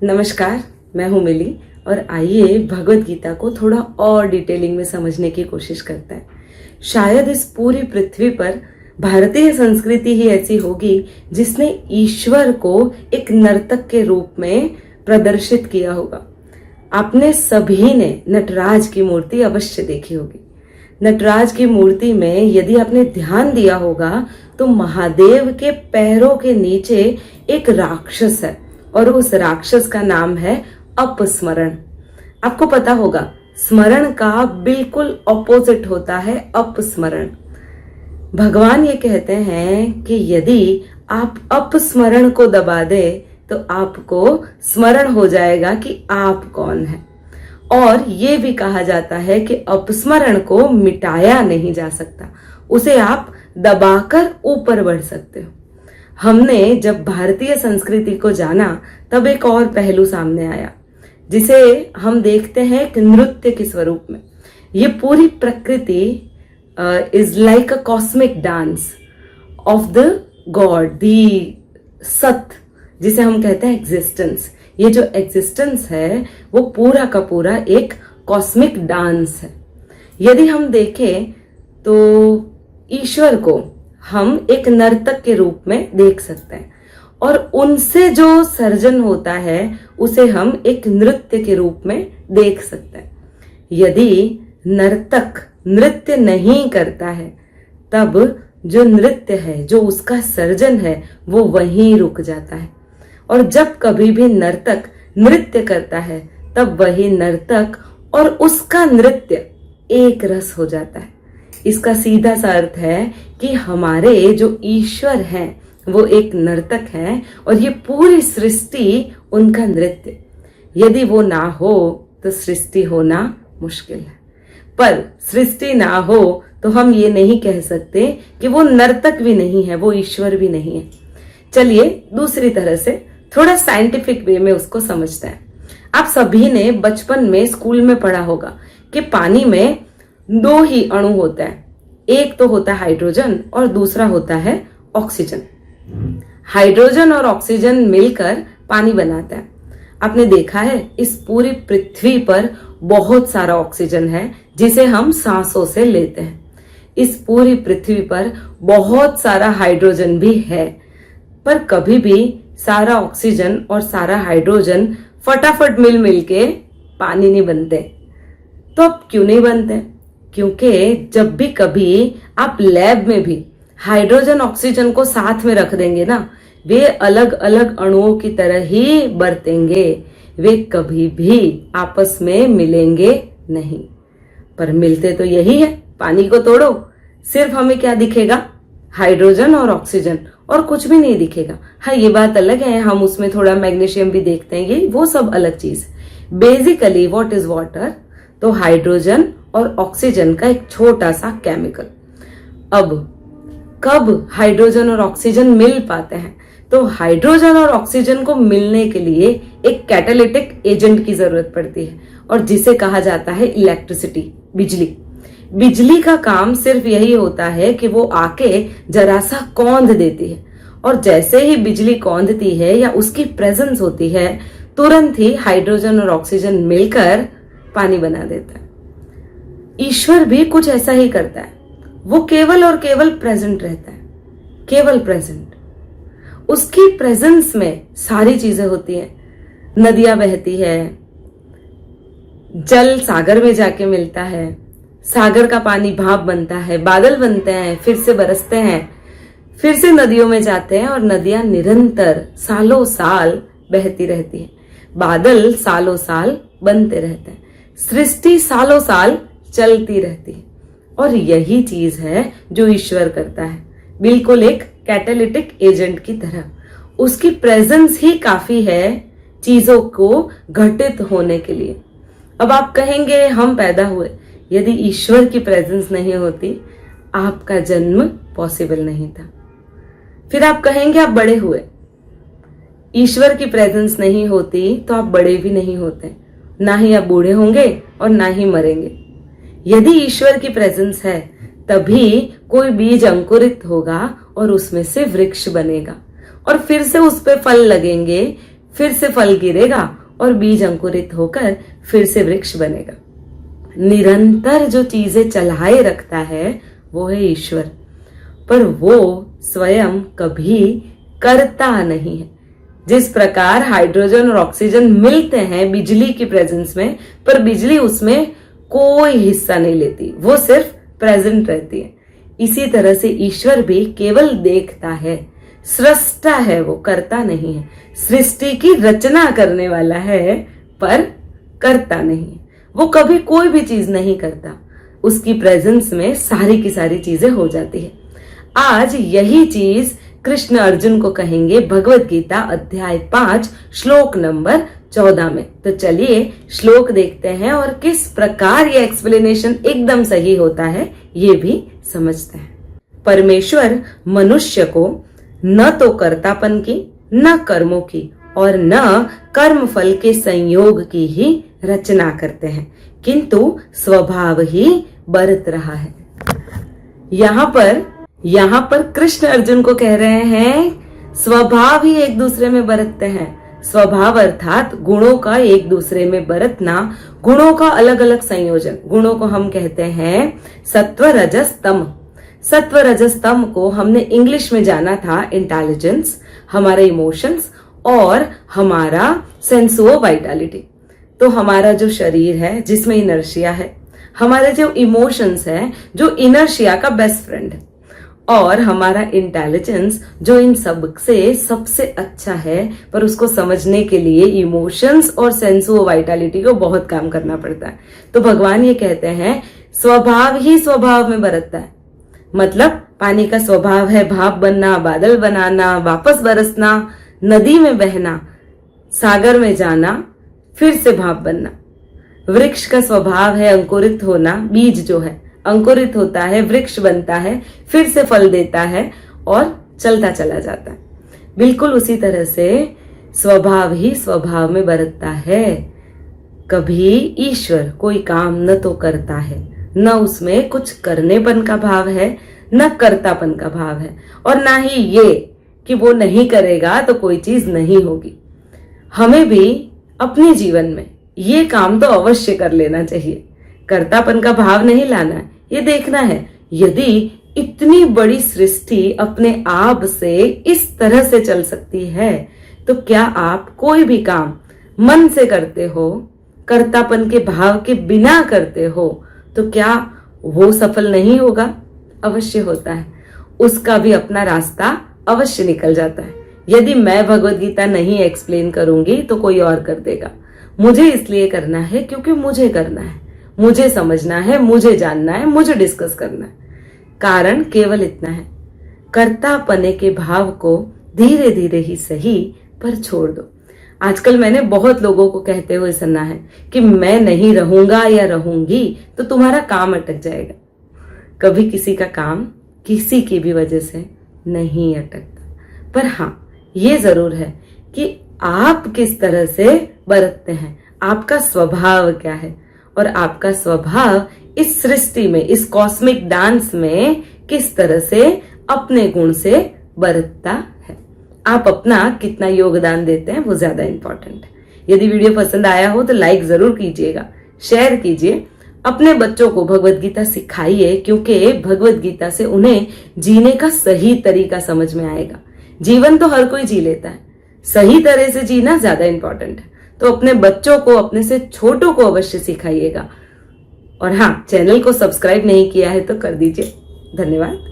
नमस्कार, मैं हूँ मिली और आइए भगवत गीता को थोड़ा और डिटेलिंग में समझने की कोशिश करते हैं। शायद इस पूरी पृथ्वी पर भारतीय संस्कृति ही ऐसी होगी जिसने ईश्वर को एक नर्तक के रूप में प्रदर्शित किया होगा। आपने सभी ने नटराज की मूर्ति अवश्य देखी होगी। नटराज की मूर्ति में यदि आपने ध्यान दिया होगा तो महादेव के पैरों के नीचे एक राक्षस है और उस राक्षस का नाम है अपस्मरण। आपको पता होगा स्मरण का बिल्कुल ऑपोजिट होता है अपस्मरण। भगवान ये कहते हैं कि यदि आप अपस्मरण को दबा दे तो आपको स्मरण हो जाएगा कि आप कौन है। और ये भी कहा जाता है कि अपस्मरण को मिटाया नहीं जा सकता, उसे आप दबाकर ऊपर बढ़ सकते हो। हमने जब भारतीय संस्कृति को जाना तब एक और पहलू सामने आया जिसे हम देखते हैं एक नृत्य के स्वरूप में। ये पूरी प्रकृति is like a cosmic dance of the god, the सत, जिसे हम कहते हैं एग्जिस्टेंस। ये जो एग्जिस्टेंस है वो पूरा का पूरा एक कॉस्मिक डांस है। यदि हम देखें तो ईश्वर को हम एक नर्तक के रूप में देख सकते हैं और उनसे जो सर्जन होता है उसे हम एक नृत्य के रूप में देख सकते हैं। यदि नर्तक नृत्य नहीं करता है तब जो नृत्य है, जो उसका सर्जन है, वो वहीं रुक जाता है। और जब कभी भी नर्तक नृत्य करता है तब वही नर्तक और उसका नृत्य एक रस हो जाता है। इसका सीधा सा अर्थ है कि हमारे जो ईश्वर हैं वो एक नर्तक हैं और ये पूरी सृष्टि उनका नृत्य। यदि वो ना हो तो सृष्टि होना मुश्किल है, पर सृष्टि ना हो तो हम ये नहीं कह सकते कि वो नर्तक भी नहीं है, वो ईश्वर भी नहीं है। चलिए दूसरी तरह से थोड़ा साइंटिफिक वे में उसको समझते हैं। आप सभी ने बचपन में स्कूल में पढ़ा होगा कि पानी में दो ही अणु होता है, एक तो होता है हाइड्रोजन और दूसरा होता है ऑक्सीजन। हाइड्रोजन और ऑक्सीजन मिलकर पानी बनाता है। आपने देखा है इस पूरी पृथ्वी पर बहुत सारा ऑक्सीजन है जिसे हम सांसों से लेते हैं। इस पूरी पृथ्वी पर बहुत सारा हाइड्रोजन भी है, पर कभी भी सारा ऑक्सीजन और सारा हाइड्रोजन फटाफट मिल के पानी नहीं बनते। तो अब क्यों नहीं बनते? क्योंकि जब भी कभी आप लैब में भी हाइड्रोजन ऑक्सीजन को साथ में रख देंगे ना, वे अलग अलग अणुओं की तरह ही बरतेंगे, वे कभी भी आपस में मिलेंगे नहीं। पर मिलते तो यही है, पानी को तोड़ो, सिर्फ हमें क्या दिखेगा? हाइड्रोजन और ऑक्सीजन, और कुछ भी नहीं दिखेगा। हाँ, ये बात अलग है, हम उसमें थोड़ा मैग्नीशियम भी देखते हैं, ये वो सब अलग चीज। Basically what is water? तो हाइड्रोजन और ऑक्सीजन का एक छोटा सा केमिकल। अब कब हाइड्रोजन और ऑक्सीजन मिल पाते हैं? तो हाइड्रोजन और ऑक्सीजन को मिलने के लिए एक कैटालिटिक एजेंट की जरूरत पड़ती है और जिसे कहा जाता है इलेक्ट्रिसिटी, बिजली। बिजली का काम सिर्फ यही होता है कि वो आके जरा सा कौंध देती है और जैसे ही बिजली कौंधती है या उसकी प्रेजेंस होती है तुरंत ही हाइड्रोजन और ऑक्सीजन मिलकर पानी बना देता है। ईश्वर भी कुछ ऐसा ही करता है, वो केवल और केवल प्रेजेंट रहता है, केवल प्रेजेंट। उसकी प्रेजेंस में सारी चीजें होती हैं। नदियां बहती है, जल सागर में जाके मिलता है, सागर का पानी भाप बनता है, बादल बनते हैं, फिर से बरसते हैं, फिर से नदियों में जाते हैं और नदियां निरंतर सालों साल बहती रहती है। बादल सालों साल बनते रहते हैं, सृष्टि सालों साल चलती रहती है। और यही चीज है जो ईश्वर करता है, बिल्कुल एक कैटालिटिक एजेंट की तरह। उसकी प्रेजेंस ही काफी है चीजों को घटित होने के लिए। अब आप कहेंगे हम पैदा हुए, यदि ईश्वर की प्रेजेंस नहीं होती आपका जन्म पॉसिबल नहीं था। फिर आप कहेंगे आप बड़े हुए, ईश्वर की प्रेजेंस नहीं होती तो आप बड़े भी नहीं होते, ना ही आप बूढ़े होंगे और ना ही मरेंगे। यदि ईश्वर की प्रेजेंस है तभी कोई बीज अंकुरित होगा और उसमें से वृक्ष बनेगा और फिर से उस पे फल लगेंगे, फिर से फल गिरेगा और बीज अंकुरित होकर फिर से वृक्ष बनेगा। निरंतर जो चीजें चलाए रखता है वो है ईश्वर, पर वो स्वयं कभी करता नहीं है। जिस प्रकार हाइड्रोजन और ऑक्सीजन मिलते हैं बिजली की प्रेजेंस में, पर बिजली उसमें कोई हिस्सा नहीं लेती, वो सिर्फ प्रेजेंट रहती है। इसी तरह से ईश्वर भी केवल देखता है, सृष्टा है, वो करता नहीं है। सृष्टि की रचना करने वाला है पर करता नहीं है। वो कभी कोई भी चीज नहीं करता, उसकी प्रेजेंस में सारी की सारी चीजें हो जाती है। आज यही चीज कृष्ण अर्जुन को कहेंगे भगवत गीता अध्याय 5 श्लोक नंबर 14 में। तो चलिए श्लोक देखते हैं और किस प्रकार ये एक्सप्लेनेशन एकदम सही होता है ये भी समझते हैं। परमेश्वर मनुष्य को न तो कर्तापन की, न कर्मों की और न कर्म फल के संयोग की ही रचना करते हैं, किंतु स्वभाव ही बरत रहा है। यहाँ पर कृष्ण अर्जुन को कह रहे हैं स्वभाव ही एक दूसरे में बरतते हैं। स्वभाव अर्थात गुणों का एक दूसरे में बरतना, गुणों का अलग अलग संयोजन। गुणों को हम कहते हैं सत्व रजस तम। सत्व रजस तम को हमने इंग्लिश में जाना था इंटेलिजेंस, हमारे इमोशंस और हमारा सेंस ऑफ वाइटलिटी। तो हमारा जो शरीर है जिसमें इनर्शिया है, हमारे जो इमोशंस है जो इनर्शिया का बेस्ट फ्रेंड है, और हमारा इंटेलिजेंस जो इन सब से सबसे अच्छा है, पर उसको समझने के लिए इमोशंस और सेंस ऑफ वाइटलिटी को बहुत काम करना पड़ता है। तो भगवान ये कहते हैं स्वभाव ही स्वभाव में बरतता है। मतलब पानी का स्वभाव है भाप बनना, बादल बनाना, वापस बरसना, नदी में बहना, सागर में जाना, फिर से भाप बनना। वृक्ष का स्वभाव है अंकुरित होना, बीज जो है अंकुरित होता है, वृक्ष बनता है, फिर से फल देता है और चलता चला जाता है। बिल्कुल उसी तरह से स्वभाव ही स्वभाव में बरतता है। कभी ईश्वर कोई काम न तो करता है, न उसमें कुछ करनेपन का भाव है, न कर्तापन का भाव है, और ना ही ये कि वो नहीं करेगा तो कोई चीज नहीं होगी। हमें भी अपने जीवन में ये काम तो अवश्य कर लेना चाहिए। कर्तापन का भाव नहीं लाना है, ये देखना है यदि इतनी बड़ी सृष्टि अपने आप से इस तरह से चल सकती है तो क्या आप कोई भी काम मन से करते हो, कर्तापन के भाव के बिना करते हो, तो क्या वो सफल नहीं होगा? अवश्य होता है, उसका भी अपना रास्ता अवश्य निकल जाता है। यदि मैं भगवत गीता नहीं एक्सप्लेन करूंगी तो कोई और कर देगा। मुझे इसलिए करना है क्योंकि मुझे करना है, मुझे समझना है, मुझे जानना है, मुझे डिस्कस करना है। कारण केवल इतना है, कर्तापने के भाव को धीरे धीरे ही सही पर छोड़ दो। आजकल मैंने बहुत लोगों को कहते हुए सुना है कि मैं नहीं रहूंगा या रहूंगी तो तुम्हारा काम अटक जाएगा। कभी किसी का काम किसी की भी वजह से नहीं अटकता, पर हाँ ये जरूर है कि आप किस तरह से बरतते हैं, आपका स्वभाव क्या है, और आपका स्वभाव इस सृष्टि में, इस कॉस्मिक डांस में किस तरह से अपने गुण से बरतता है। आप अपना कितना योगदान देते हैं वो ज्यादा इंपॉर्टेंट है। यदि वीडियो पसंद आया हो तो लाइक जरूर कीजिएगा, शेयर कीजिए, अपने बच्चों को भगवत गीता सिखाइए, क्योंकि भगवत गीता से उन्हें जीने का सही तरीका समझ में आएगा। जीवन तो हर कोई जी लेता है, सही तरह से जीना ज्यादा इंपॉर्टेंट है। तो अपने बच्चों को, अपने से छोटों को अवश्य सिखाइएगा। और हाँ, चैनल को सब्सक्राइब नहीं किया है तो कर दीजिए। धन्यवाद।